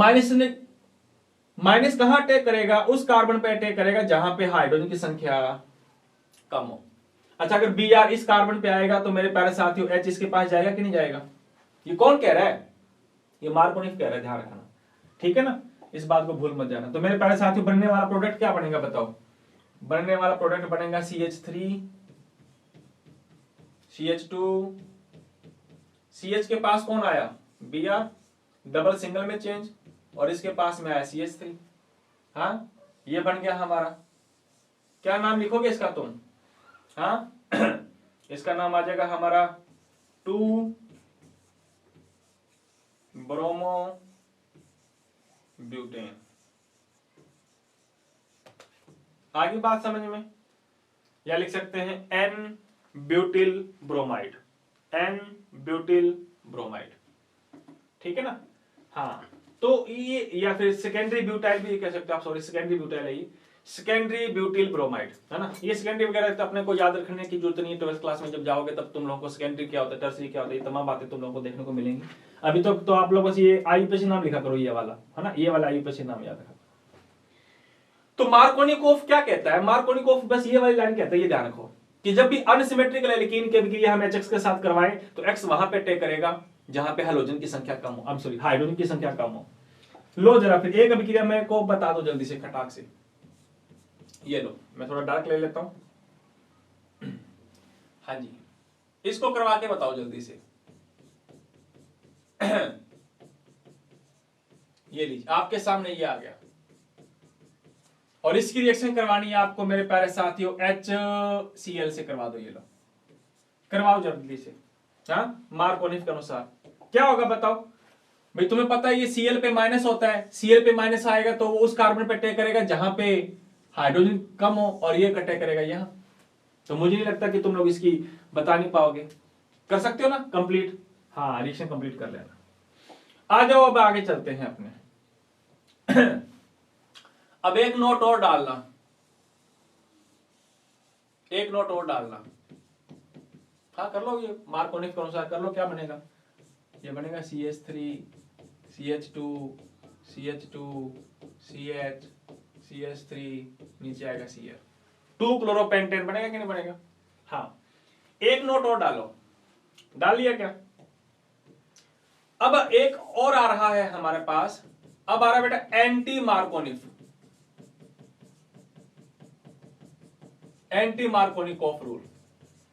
माइनस कहां अटैक करेगा? उस कार्बन पे अटैक करेगा जहां पे हाइड्रोजन की संख्या कम हो। अच्छा, अगर Br इस कार्बन पे आएगा तो मेरे प्यारे साथियों H इसके पास जाएगा कि नहीं जाएगा? ये कौन कह रहा है? ये मार्कोनिफ कह रहा है, ध्यान रखना, ठीक है ना, इस बात को भूल मत जाना। तो मेरे प्यारे साथियों बनने वाला प्रोडक्ट क्या बनेगा बताओ? बनने वाला प्रोडक्ट बनेगा CH3, CH2, CH के पास कौन आया? Br, डबल सिंगल में चेंज, और इसके पास में आया CH3। हाँ, ये बन गया हमारा। क्या नाम लिखोगे इसका तुम? हाँ इसका नाम आ जाएगा हमारा 2 ब्रोमो ब्यूटेन। आगे बात समझ में? या लिख सकते हैं N butyl bromide, N butyl bromide, ठीक है ना। हाँ, तो ये, या फिर सेकेंडरी ब्यूटाइल भी कह सकते हो आप, सॉरी सेकेंडरी ब्यूटाइल है ये, सेकेंडरी ब्यूटिल ब्रोमाइड, है ना। ये सेकेंडरी वगैरह तो अपने को याद रखने की जरूरत नहीं है, 12th क्लास में जब जाओगे तब तुम लोगों को सेकेंडरी क्या होता है, टर्सरी क्या होता है, ये तमाम बातें तुम लोगों को देखने को मिलेंगी। अभी तो आप लोग बस ये IUPAC नाम लिखा करो, ये वाला, है ना, ये वाला IUPAC नाम याद रखा। तो मार्कोनिकोफ क्या कहता है? मार्कोनिकोफ बस ये वाली लाइन कहता है, ये ध्यान रखो कि जब भी अनसिमेट्रिकल एल्कीन के अभिक्रिया हम HX के साथ करवाएं तो X वहां पे अटैक करेगा जहां पे हाइड्रोजन की संख्या कम हो, सॉरी हाइड्रोजन की संख्या कम हो। लो जरा फिर एक अभिक्रिया मैं को बता दो जल्दी से खटाक से। ये लो, मैं थोड़ा डार्क ले लेता हूं। हाँ जी, इसको करवा के बताओ जल्दी से। ये लीजिए, आपके सामने ये आ गया, और इसकी रिएक्शन करवानी है आपको मेरे प्यारे साथियों HCl से करवा दो। ये लो, करवाओ जल्दी से। हाँ, मार्कोनिफ के अनुसार क्या होगा बताओ भाई? तुम्हें पता है ये Cl पे माइनस होता है, Cl पे माइनस आएगा तो वो उस कार्बन पे अटैक करेगा जहां पे हाइड्रोजन कम हो, और ये अटैक करेगा यहां। तो मुझे नहीं लगता कि तुम लोग इसकी बता नहीं पाओगे। कर सकते हो ना कंप्लीट? हाँ, रिएक्शन कंप्लीट कर लेना। आ जाओ, अब आगे चलते हैं अपने। अब एक नोट और डालना, एक नोट और डालना। हाँ कर लो, ये मार्कोनिफ के अनुसार कर लो। क्या बनेगा? ये बनेगा CH3, CH2, CH2, CH, CH3, नीचे आएगा Cl, 2 क्लोरोपेंटेन बनेगा कि नहीं बनेगा? हाँ, एक नोट और डालो। डाल लिया क्या? अब एक और आ रहा है हमारे पास, अब आ रहा है बेटा anti Markovnikov, anti Markovnikov rule.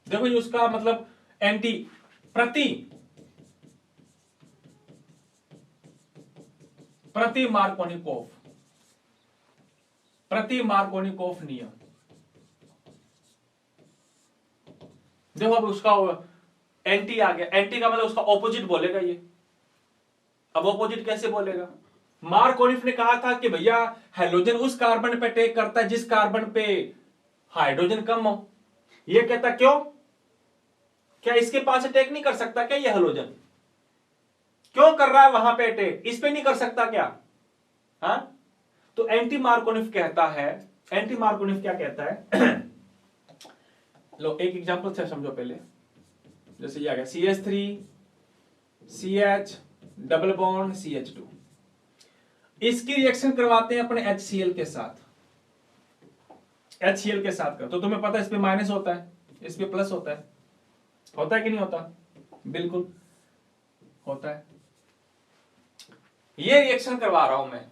देखो ये उसका मतलब एंटी, प्रति मार्कोनिकोफ, प्रति मार्कोनिकोफ नियम। देखो अब उसका एंटी आ गया, एंटी का मतलब उसका ऑपोजिट बोलेगा ये। अब ऑपोजिट कैसे बोलेगा? मार्कोनिफ ने कहा था कि भैया हाइड्रोजन उस कार्बन पे अटैक करता है जिस कार्बन पे हाइड्रोजन कम हो। ये कहता क्यों? क्या इसके पास अटैक नहीं कर सकता क्या? ये हाइड्रोजन क्यों कर रहा है वहां पे अटैक? इस पे नहीं कर सकता क्या? हाँ, तो एंटी मार्कोनिफ कहता है, एंटी मार्कोनिफ क्या कहता है? लो एक एग्जांपल से समझो पहले। जैसे ये आ गया CH3, CH, double bond CH2, इसकी रिएक्शन करवाते हैं अपने HCl के साथ, HCl के साथ कर। तो तुम्हें पता है इस पे माइनस होता है, इस पे प्लस होता है, होता है कि नहीं होता? बिल्कुल होता है। ये रिएक्शन करवा रहा हूं मैं।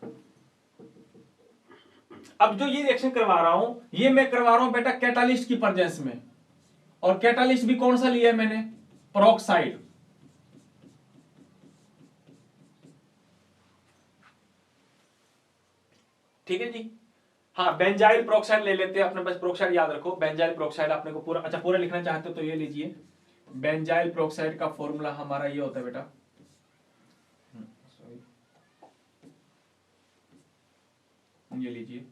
अब जो ये रिएक्शन करवा रहा हूं, ये मैं करवा रहा हूं बेटा कैटालिस्ट की प्रेजेंस में, और कैटालिस्ट भी कौन सा लिया है मैंने? पेरोक्साइड। ठीक है जी। हाँ, बेंजाइल पेरोक्साइड ले लेते हैं अपने पास। पेरोक्साइड याद रखो, बेंजाइल पेरोक्साइड आपने को पूरा, अच्छा पूरा लिखना चाहते हो तो ये लीजिए। बेंजाइल पेरोक्साइड का फॉर्मूला हमारा ये होता है बेटा, ये लीजिए,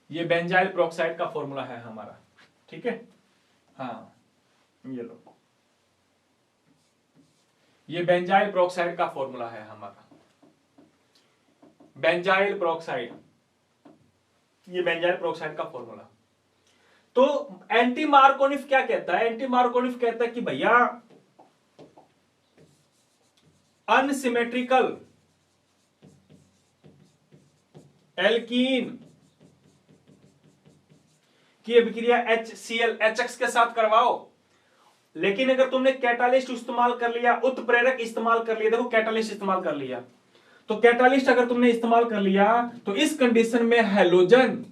ये बेंजाइल पेरोक्साइड का फॉर्मूला है हमारा। ठीक है, हाँ ये लो, ये बेंजाइल पेरोक्साइड का फॉर्मूला है हमारा। बेंजाइल पेरोक्साइड, ये बेंजाइल पेरोक्साइड का फॉर्मूला। तो एंटी मार्कोनिफ क्या कहता है? एंटी मार्कोनिफ कहता है कि भैया अनसिमेट्रिकल एल्कीन की अभिक्रिया HCl HX के साथ करवाओ, लेकिन अगर तुमने कैटालिस्ट इस्तेमाल कर लिया, उत्प्रेरक इस्तेमाल कर लिया, देखो कैटालिस्ट इस्तेमाल कर लिया, तो कैटालिस्ट अगर तुमने इस्तेमाल कर लिया तो इस कंडीशन में हैलोजन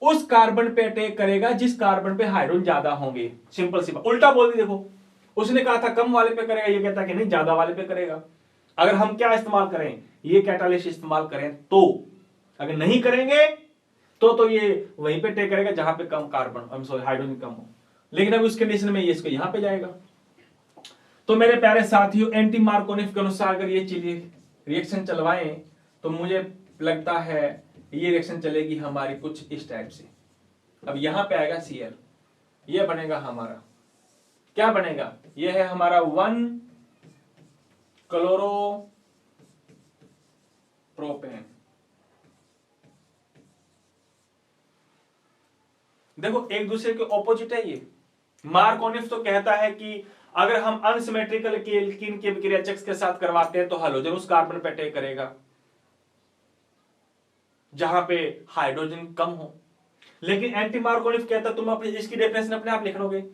उस कार्बन पे अटैक करेगा जिस कार्बन पे हाइड्रोजन ज्यादा होंगे। सिंपल सी बात, उल्टा बोल दी। देखो उसने कहा था कम वाले पे करेगा, ये कहता है कि नहीं ज्यादा वाले पे करेगा। अगर हम क्या इस्तेमाल करें, ये कैटालिस्ट इस्तेमाल करें तो, अगर नहीं करेंगे तो ये वहीं पे अटैक करेगा जहां पे कम कार्बन हाइड्रोजन कम हो, लेकिन अब उस कंडीशन में ये इसको यहां पे जाएगा। तो मेरे प्यारे साथियों, एंटी मार्कोनिफ के अनुसार अगर ये चीजें रिएक्शन चलवाएं तो मुझे लगता है ये रिएक्शन चलेगी हमारी कुछ इस टाइप से। अब यहां पे आएगा Cl, ये बनेगा हमारा, क्या बनेगा? ये है हमारा 1 क्लोरो प्रोपेन। देखो एक दूसरे के ऑपोजिट है ये। मार्कोनिफ तो कहता है कि अगर हम अनसिमेट्रिकल एल्कीन की अभिक्रिया HX के साथ करवाते हैं तो हाइड्रोजन उस कार्बन पे अटैक करेगा जहां पे हाइड्रोजन कम हो। लेकिन एंटी मार्कोनिफ कहता है, तुम अपनी इसकी डेफिनेशन अपने आप लिख लोगे।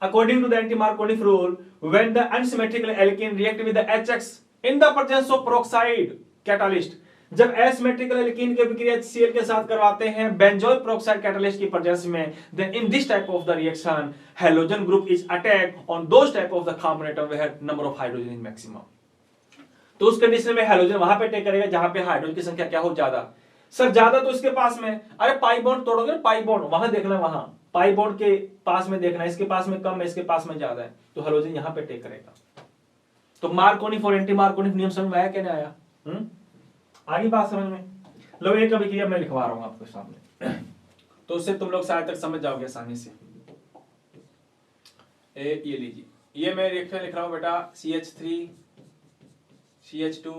According to the anti Markovnikov rule, when the unsymmetrical alkene react with the HX in the presence of peroxide catalyst, जब एसिमेट्रिकल एल्कीन की अभिक्रिया HCl के साथ करवाते हैं बेंजोइल पेरोक्साइड कैटालिस्ट की प्रेजेंस में, then in this type of the reaction halogen group is attack on those type of the carbon atom where number of hydrogen is maximum. तो उस कंडीशन में हैलोजन वहां पे अटैक करेगा जहां पे हाइड्रोजन की संख्या क्या हो? ज्यादा। सर ज्यादा तो इसके पास में, अरे पाई बॉन्ड तोड़ोगे, पाई बॉन्ड वहां देखना, वहां पाई बॉन्ड के पास में देखना, इसके पास में कम है, इसके पास में ज्यादा है, तो हैलोजन यहां पे अटैक करेगा। तो मार्कोनिफ और एंटी मार्कोनिफ नियम समझ में आया क्या नहीं आया? आगे बात समझ में? लो एक अभिक्रिया मैं लिखवा रहा हूं आपके सामने तो उससे तुम लोग शायद तक समझ जाओगे आसानी से। ये लीजिए, ये मैं रिएक्शन लिख रहा हूं बेटा, CH3 CH2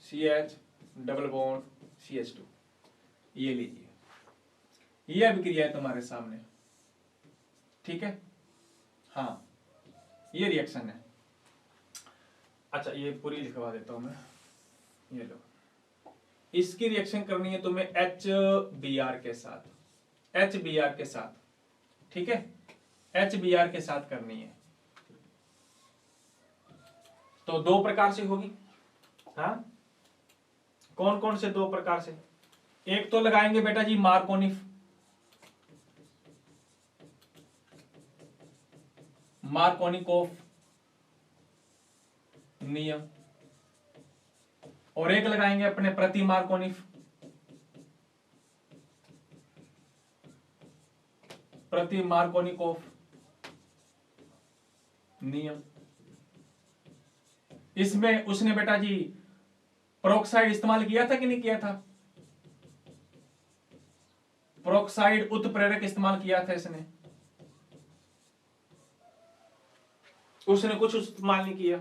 CH double bond CH2। ये लीजिए, ये अभिक्रिया है तुम्हारे सामने, ठीक है? हाँ ये रिएक्शन है। अच्छा ये पूरी लिखवा देता हूं मैं, ये लो। इसकी रिएक्शन करनी है तुम्हें HBr के साथ, HBr के साथ, ठीक है? HBr के साथ करनी है। तो दो प्रकार से होगी। हाँ कौन कौन से? दो प्रकार से। एक तो लगाएंगे बेटा जी मार्कोनिफ, मार्कोनिकोफ नियम, और एक लगाएंगे अपने प्रति मार्कोनिफ, प्रति मार्कोनिकोफ नियम। इसमें उसने बेटा जी पेरोक्साइड इस्तेमाल किया था कि नहीं किया था? पेरोक्साइड उत्प्रेरक इस्तेमाल किया था इसने, उसने कुछ इस्तेमाल नहीं किया,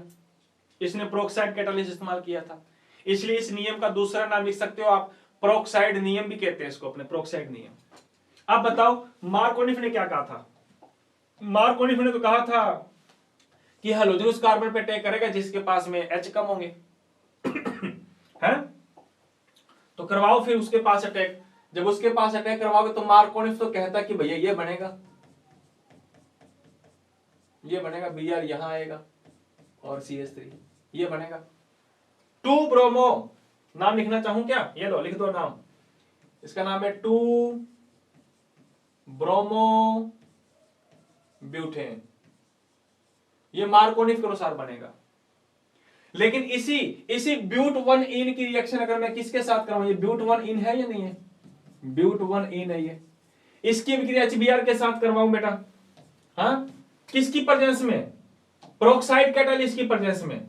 इसने पेरोक्साइड कैटालिस्ट इस्तेमाल किया था। इसलिए इस नियम का दूसरा नाम लिख सकते हो आप, पेरोक्साइड नियम भी कहते हैं इसको, अपने पेरोक्साइड नियम। अब बताओ मार्कोनिफ ने क्या कहा था? मार्कोनिफ ने तो कहा था कि हैलोजन उस कार्बन पे अटैक करेगा जिसके पास में H कम होंगे है? तो करवाओ फिर उसके पास अटैक। जब उसके पास अटैक करवाओगे तो मार्कोनिफ तो कहता कि भैया ये बनेगा, ये बनेगा Br, यहां आएगा और CH3 ये बनेगा। 2 ब्रोमो, नाम लिखना चाहूं क्या? ये लो लिख दो नाम, इसका नाम है 2 ब्रोमो ब्यूटेन। ये मार्कोनिक के अनुसार बनेगा। लेकिन इसी ब्यूट 1 इन की रिएक्शन अगर मैं किसके साथ कराऊं, ये ब्यूट 1 इन है या नहीं है? ब्यूट 1 इन है ये। इसकी विक्रिया HBr के साथ करवाऊं बेटा, हाँ किसकी प्रेजेंस में? प्रोक्साइड कैटालिस्ट की प्रेजेंस में,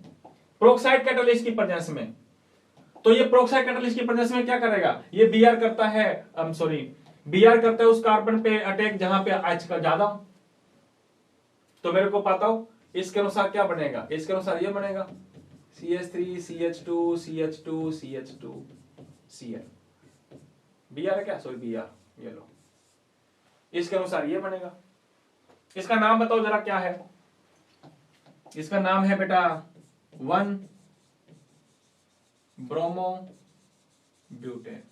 प्रोक्साइड कैटालिस्ट की प्रेजेंस में। तो ये प्रोक्साइड कैटालिस्ट की प्रेजेंस में क्या करेगा? ये Br करता है, Br करता है उस कार्बन पे अटैक जहां पे H का ज्यादा हो। तो मेरे को पता हो इसके अनुसार क्या बनेगा, इसके अनुसार ये बनेगा CH3 CH2 CH2 CH2 Cl। Br है क्या? सॉरी Br, ये लो, इसके अनुसार ये बनेगा। इसका नाम बताओ जरा क्या है? इसका नाम है बेटा 1 ब्रोमो ब्यूटेन।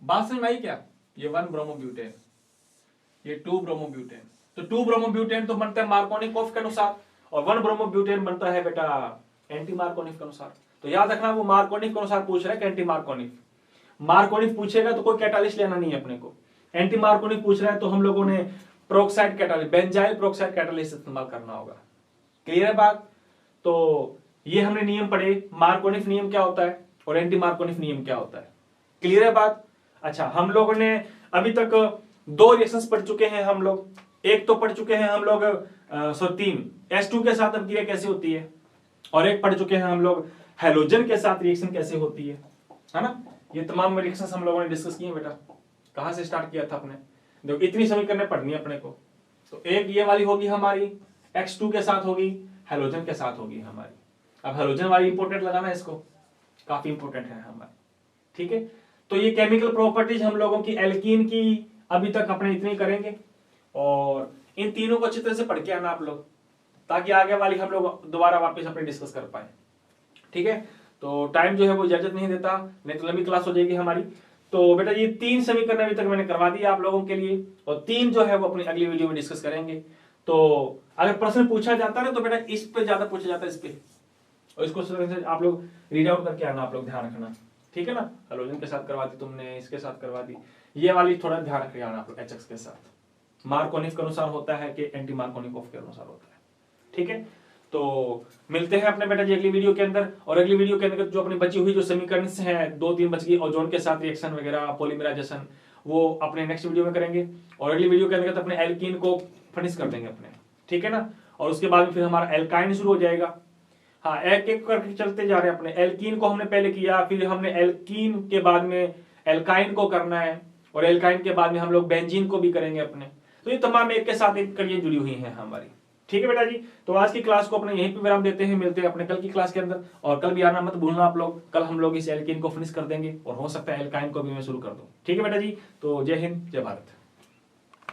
बात समझ में आई क्या? ये 1 ब्रोमो ब्यूटेन, ये 2 ब्रोमो ब्यूटेन। तो 2 ब्रोमो ब्यूटेन तो बनता है मार्कोनिकोव के अनुसार और 1 ब्रोमो ब्यूटेन बनता है बेटा एंटी मार्कोनिक के अनुसार। तो याद रखना वो मार्कोनिक के अनुसार पूछ रहा है कि एंटी मार्कोनिक। मार्कोनिक पूछेगा तो कोई कैटालिस्ट लेना नहीं है अपने को। एंटी मार्कोनिक पूछ रहा है तो हम लोगों ने peroxide catalyst, benzyl peroxide catalyst इस्तेमाल करना होगा। क्लियर है बात? तो ये हमने नियम पढ़े, मार्कोनिक नियम क्या होता है और एंटी मार्कोनिक नियम क्या होता है। क्लियर है बात? अच्छा, हम लोगों ने अभी तक 2 रिएक्शंस पढ़ चुके हैं हम लोग। एक तो पढ़ चुके हैं हम लोग 3 H2 के साथ अभिक्रिया कैसे होती है, और एक पढ़ चुके हैं हम लोग हैलोजन के साथ रिएक्शन कैसे होती है ना। ये तमाम रिएक्शंस हम लोगों ने डिस्कस किए बेटा। कहां से स्टार्ट किया था अपने? देखो इतनी समीकरणें पढ़नी है अपने को। तो एक ये वाली होगी हमारी, X2 के साथ होगी, हैलोजन के साथ होगी हमारी। अब हैलोजन वाली इंपोर्टेंट लगाना, इसको काफी इंपोर्टेंट है हमारी। ठीक है, तो ये केमिकल प्रॉपर्टीज हम लोगों की एल्कीन की अभी तक अपने इतनी करेंगे, और इन तीनों को अच्छी तरह से पढ़ के आना आप लोग, ताकि आगे वाली हम लोग दोबारा वापस अपने डिस्कस कर पाए। ठीक है, तो टाइम जो है वो इजाजत नहीं देता, नहीं तो लंबी क्लास हो जाएगी हमारी। तो बेटा ये 3 समीकरण अभी तक मैंने करवा दिया आप लोगों के लिए, और 3 जो है वो अपनी अगली वीडियो में डिस्कस करेंगे। तो अगर प्रश्न पूछा जाता है तो बेटा इस पे ज्यादा पूछा जाता है, इस पे, और इसको से आप लोग रीड आउट करके आना, आप लोग ध्यान रखना। ठीक है ना, हैलोजन के साथ करवा दी तुमने, इसके साथ करवा दी, ये वाली थोड़ा ध्यान रख आना आप लोग। HX के साथ मार्कोनिक के अनुसार होता है कि एंटी मार्कोनिक ऑफ के अनुसार होता है। ठीक है, तो मिलते हैं अपने बेटा जी अगली वीडियो के अंदर। और अगली वीडियो के अंदर जो अपनी बची हुई जो समीकरण हैं 2-3 बच गई, ओजोन के साथ रिएक्शन वगैरह, पॉलीमराइजेशन, वो अपने नेक्स्ट वीडियो में करेंगे। और अगली वीडियो के अंदर अपने एल्कीन को फिनिश कर देंगे अपने। ठीक है ना, और उसके बाद फिर हमारा एल्काइन शुरू हो जाएगा। हाँ, एक एक करके चलते जा रहे हैं अपने। एल्कीन को हमने पहले किया, फिर हमने एल्कीन के बाद में एल्काइन को करना है, और एल्काइन के बाद में हम लोग बेंजीन को भी करेंगे अपने। तो ये तमाम एक के साथ एक कड़ियां जुड़ी हुई हैं हमारी। ठीक है बेटा जी, तो आज की क्लास को अपने यहीं पे विराम देते हैं। मिलते हैं अपने कल की क्लास के अंदर, और कल भी आना मत भूलना आप लोग। कल हम लोग इस एल्कीन को फिनिश कर देंगे, और हो सकता है एल्काइन को भी मैं शुरू कर दूं। ठीक है बेटा जी, तो जय हिंद, जय भारत।